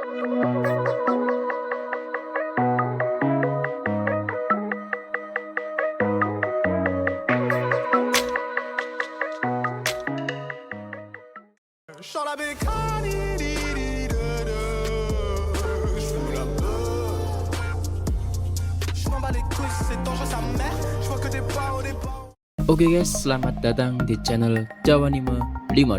Oke guys, selamat datang di channel Jawanime 52,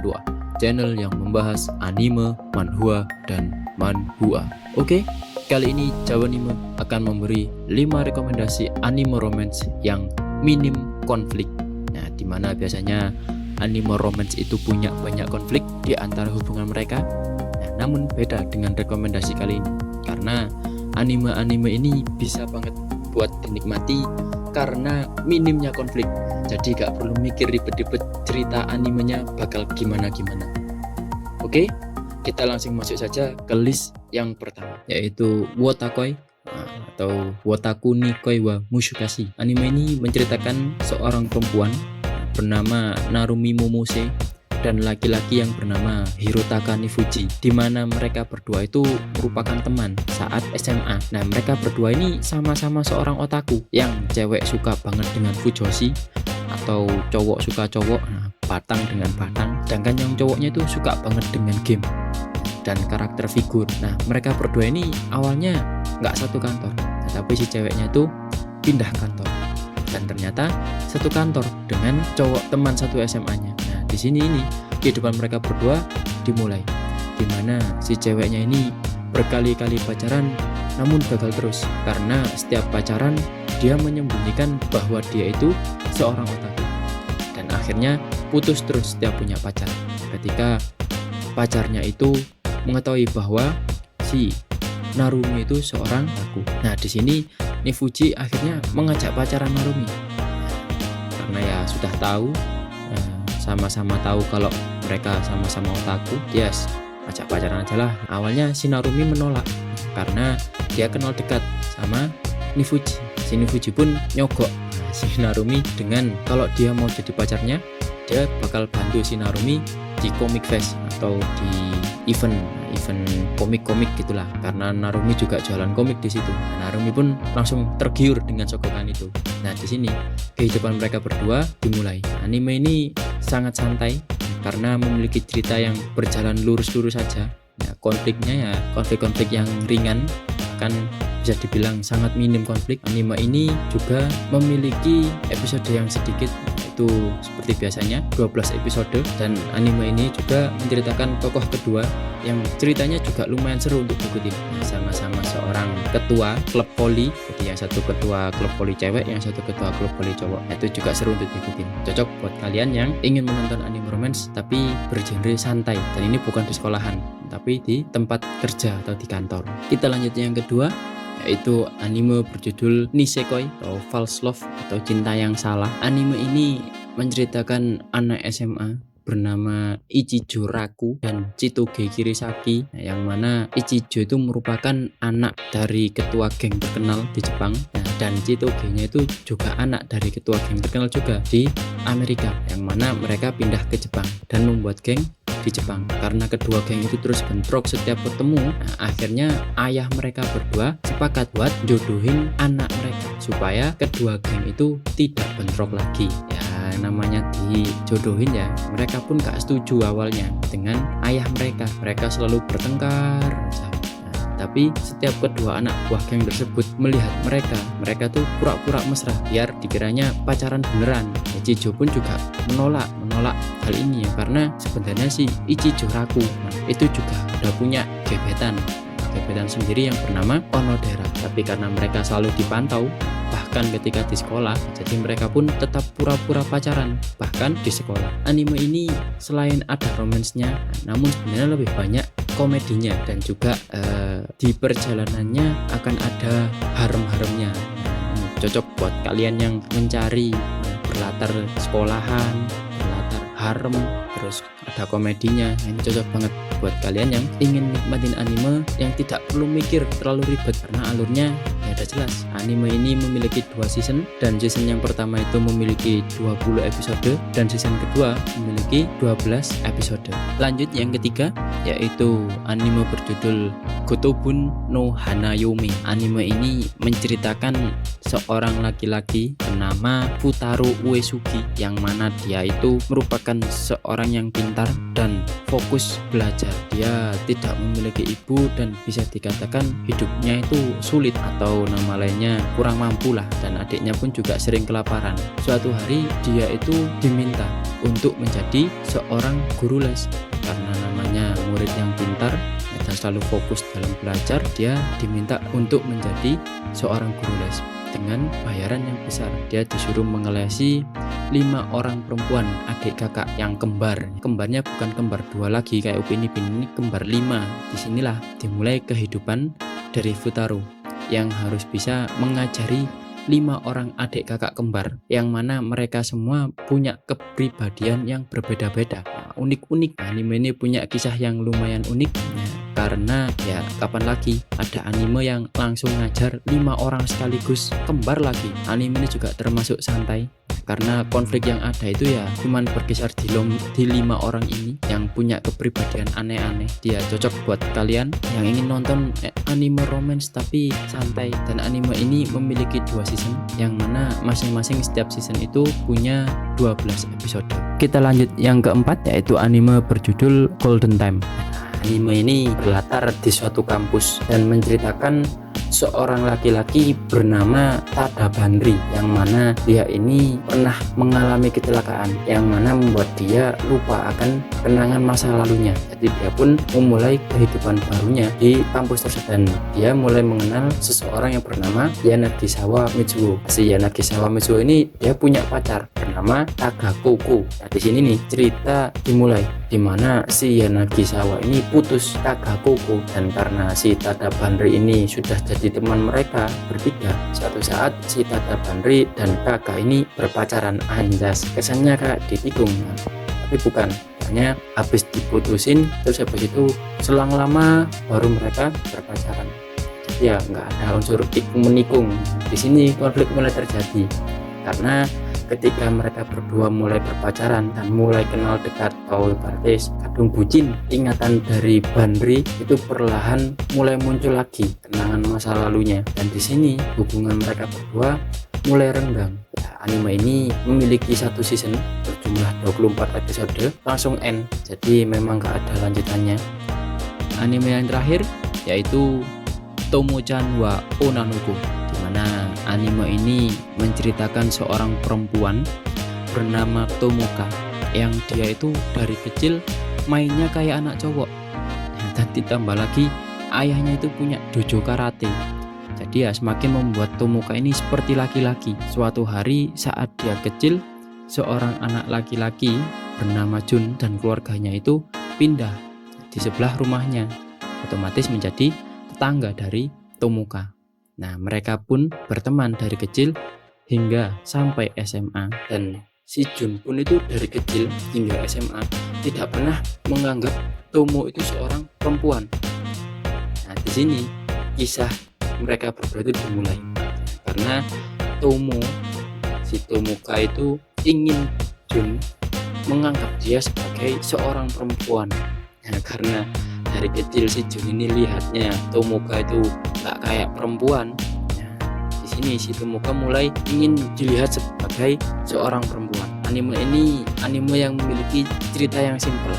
channel yang membahas anime, manhwa, dan manhwa. Oke, kali ini Jawanime akan memberi 5 rekomendasi anime romance yang minim konflik. Nah, dimana biasanya anime romance itu punya banyak konflik di antara hubungan mereka. Nah, namun beda dengan rekomendasi kali ini, karena anime-anime ini bisa banget buat dinikmati karena minimnya konflik. Jadi gak perlu mikir ribet-ribet cerita animenya bakal gimana-gimana. Oke, kita langsung masuk saja ke list yang pertama, yaitu Wotakoi atau Wotaku ni Koi wa Mushukasi. Anime ini menceritakan seorang perempuan bernama Narumi Momose dan laki-laki yang bernama Hirotaka Nifuji, di mana mereka berdua itu merupakan teman saat SMA. Nah, mereka berdua ini sama-sama seorang otaku, yang cewek suka banget dengan fujoshi atau cowok suka cowok, batang dengan batang, sedangkan yang cowoknya itu suka banget dengan game dan karakter figur. Nah, mereka berdua ini awalnya nggak satu kantor, tetapi si ceweknya itu pindah kantor dan ternyata satu kantor dengan cowok teman satu SMA-nya. Nah, di sini ini kehidupan mereka berdua dimulai, dimana si ceweknya ini berkali-kali pacaran namun gagal terus, karena setiap pacaran dia menyembunyikan bahwa dia itu seorang otaku, dan akhirnya putus terus setiap punya pacar. Ketika pacarnya itu mengetahui bahwa si Narumi itu seorang otaku. Nah, di sini Nifuji akhirnya mengajak pacaran Narumi, karena ya sudah tahu, sama-sama tahu kalau mereka sama-sama otaku. Yes, ajak pacaran aja lah. Awalnya si Narumi menolak karena dia kenal dekat sama Nifuji. Si Nifuji pun nyogok si Narumi dengan kalau dia mau jadi pacarnya, dia bakal bantu si Narumi di Comic Fest atau di event komik-komik gitulah, karena Narumi juga jualan komik di situ. Nah, Narumi pun langsung tergiur dengan sogokan itu. Nah, di sini kehidupan mereka berdua dimulai. Anime ini sangat santai karena memiliki cerita yang berjalan lurus-lurus saja. Ya, konfliknya ya konflik-konflik yang ringan, kan bisa dibilang sangat minim konflik. Anime ini juga memiliki episode yang sedikit, itu seperti biasanya 12 episode, dan anime ini juga menceritakan tokoh kedua yang ceritanya juga lumayan seru untuk diikutin. Nah, sama-sama seorang ketua klub voli, jadi yang satu ketua klub voli cewek, yang satu ketua klub voli cowok. Nah, itu juga seru untuk diikutin. Cocok buat kalian yang ingin menonton anime romance tapi bergenre santai, dan ini bukan di sekolahan tapi di tempat kerja atau di kantor. Kita lanjut yang kedua, yaitu anime berjudul Nisekoi atau False Love atau Cinta yang Salah. Anime ini menceritakan anak SMA bernama Ichijo Raku dan Chitoge Kirisaki, yang mana Ichijo itu merupakan anak dari ketua geng terkenal di Jepang, dan Chitoge-nya itu juga anak dari ketua geng terkenal juga di Amerika, yang mana mereka pindah ke Jepang dan membuat geng di Jepang. Karena kedua geng itu terus bentrok setiap bertemu, akhirnya ayah mereka berdua sepakat buat jodohin anak mereka supaya kedua geng itu tidak bentrok lagi. Ya, namanya dijodohin ya, mereka pun gak setuju awalnya dengan ayah mereka selalu bertengkar. Tapi setiap kedua anak buah geng tersebut melihat mereka tuh pura-pura mesra biar dikiranya pacaran beneran. Ichijo pun juga menolak hal ini ya, karena sebenarnya si Ichijo Raku itu juga udah punya gebetan sendiri yang bernama Onodera, tapi karena mereka selalu dipantau bahkan ketika di sekolah, jadi mereka pun tetap pura-pura pacaran bahkan di sekolah. Anime ini selain ada romansnya, namun sebenarnya lebih banyak komedinya, dan juga di perjalanannya akan ada harem-haremnya. Cocok buat kalian yang mencari berlatar sekolahan, berlatar harem, terus ada komedinya. Ini cocok banget buat kalian yang ingin nikmatin anime yang tidak perlu mikir terlalu ribet, karena alurnya ya sudah jelas, anime ini memiliki 2 season, dan season yang pertama itu memiliki 20 episode dan season kedua memiliki 12 episode. Lanjut yang ketiga, yaitu anime berjudul Gotobun no Hanayome. Anime ini menceritakan seorang laki-laki bernama Futaro Uesugi, yang mana dia itu merupakan seorang yang pintar dan fokus belajar. Dia tidak memiliki ibu dan bisa dikatakan hidupnya itu sulit, atau nama lainnya kurang mampu lah, dan adiknya pun juga sering kelaparan. Suatu hari dia itu diminta untuk menjadi seorang guru les, karena namanya murid yang pintar dan selalu fokus dalam belajar. Dia diminta untuk menjadi seorang guru les dengan bayaran yang besar. Dia disuruh mengelesi 5 orang perempuan adik kakak yang kembar. Kembarnya bukan kembar 2 lagi kayak Upin Ipin, ini kembar 5. Disinilah dimulai kehidupan dari Futaro yang harus bisa mengajari 5 orang adik kakak kembar, yang mana mereka semua punya kepribadian yang berbeda-beda. Unik-unik. Anime ini punya kisah yang lumayan unik, karena ya kapan lagi ada anime yang langsung ngajar 5 orang sekaligus kembar lagi. Anime ini juga termasuk santai, karena konflik yang ada itu ya cuman berkisar di 5 orang ini yang punya kepribadian aneh-aneh. Dia cocok buat kalian yang ingin nonton anime romance tapi santai. Dan anime ini memiliki 2 season, yang mana masing-masing setiap season itu punya 12 episode. Kita lanjut yang keempat, yaitu anime berjudul Golden Time. Anime ini berlatar di suatu kampus dan menceritakan seorang laki-laki bernama Tadabanri, yang mana dia ini pernah mengalami kecelakaan yang mana membuat dia lupa akan kenangan masa lalunya. Jadi dia pun memulai kehidupan barunya di kampus tersebut, dan dia mulai mengenal seseorang yang bernama Yanagisawa Mitsuo. Si Yanagisawa Mitsuo ini dia punya pacar bernama Tagakoko. Nah, di sini nih cerita dimulai, dimana si Yanagisawa ini putus Tagakoko, dan karena si Tadabanri ini sudah jadi teman mereka bertiga, suatu saat si Tadabanri dan kakak ini berpacaran. Anjas, kesannya kayak ditikung, tapi bukan, hanya habis diputusin terus habis itu selang lama baru mereka berpacaran. Jadi ya nggak ada unsur tikung menikung. Di sini konflik mulai terjadi karena ketika mereka berdua mulai berpacaran dan mulai kenal dekat atau berarti kadung bucin, ingatan dari Banri itu perlahan mulai muncul lagi kenangan masa lalunya, dan di sini hubungan mereka berdua mulai renggang. Ya, anime ini memiliki 1 season berjumlah 24 episode, langsung end, jadi memang gak ada lanjutannya. Anime yang terakhir yaitu Tomo-chan wa Onanuko, dimana anime ini menceritakan seorang perempuan bernama Tomoka yang dia itu dari kecil mainnya kayak anak cowok, dan ditambah lagi ayahnya itu punya dojo karate. Jadi ya semakin membuat Tomoka ini seperti laki-laki. Suatu hari saat dia kecil, seorang anak laki-laki bernama Jun dan keluarganya itu pindah di sebelah rumahnya, otomatis menjadi tetangga dari Tomoka. Nah, mereka pun berteman dari kecil hingga sampai SMA, dan si Jun pun itu dari kecil hingga SMA tidak pernah menganggap Tomo itu seorang perempuan. Nah, di sini kisah mereka berdua itu dimulai karena si Tomoka itu ingin Jun menganggap dia sebagai seorang perempuan. Nah, karena dari kecil si Jun ini lihatnya Tomoka itu gak kayak perempuan. Nah, di sini si Tomoka mulai ingin dilihat sebagai seorang perempuan. Anime ini anime yang memiliki cerita yang simpel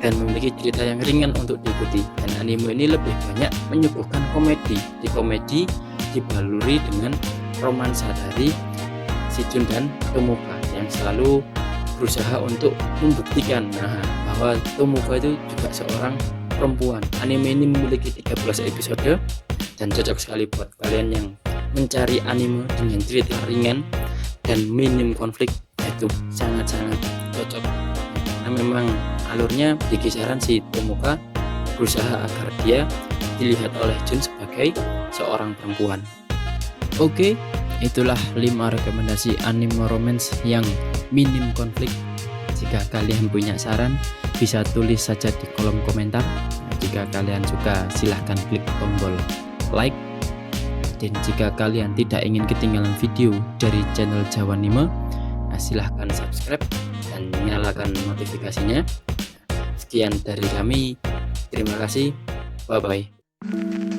dan memiliki cerita yang ringan untuk diikuti, dan anime ini lebih banyak menyuguhkan komedi. Di komedi dibaluri dengan romansa dari si Jun dan Tomoka yang selalu berusaha untuk membuktikan bahwa Tomoka itu juga seorang perempuan. Anime ini memiliki 13 episode dan cocok sekali buat kalian yang mencari anime dengan cerita ringan dan minim konflik. Itu sangat-sangat cocok karena memang alurnya di kisaran si Tomoka berusaha agar dia dilihat oleh Jun sebagai seorang perempuan. Oke, itulah 5 rekomendasi anime romance yang minim konflik. Jika kalian punya saran, bisa tulis saja di kolom komentar. Jika kalian suka, silahkan klik tombol like. Dan jika kalian tidak ingin ketinggalan video dari channel Jawanime, silahkan subscribe dan nyalakan notifikasinya. Sekian dari kami, terima kasih, bye bye.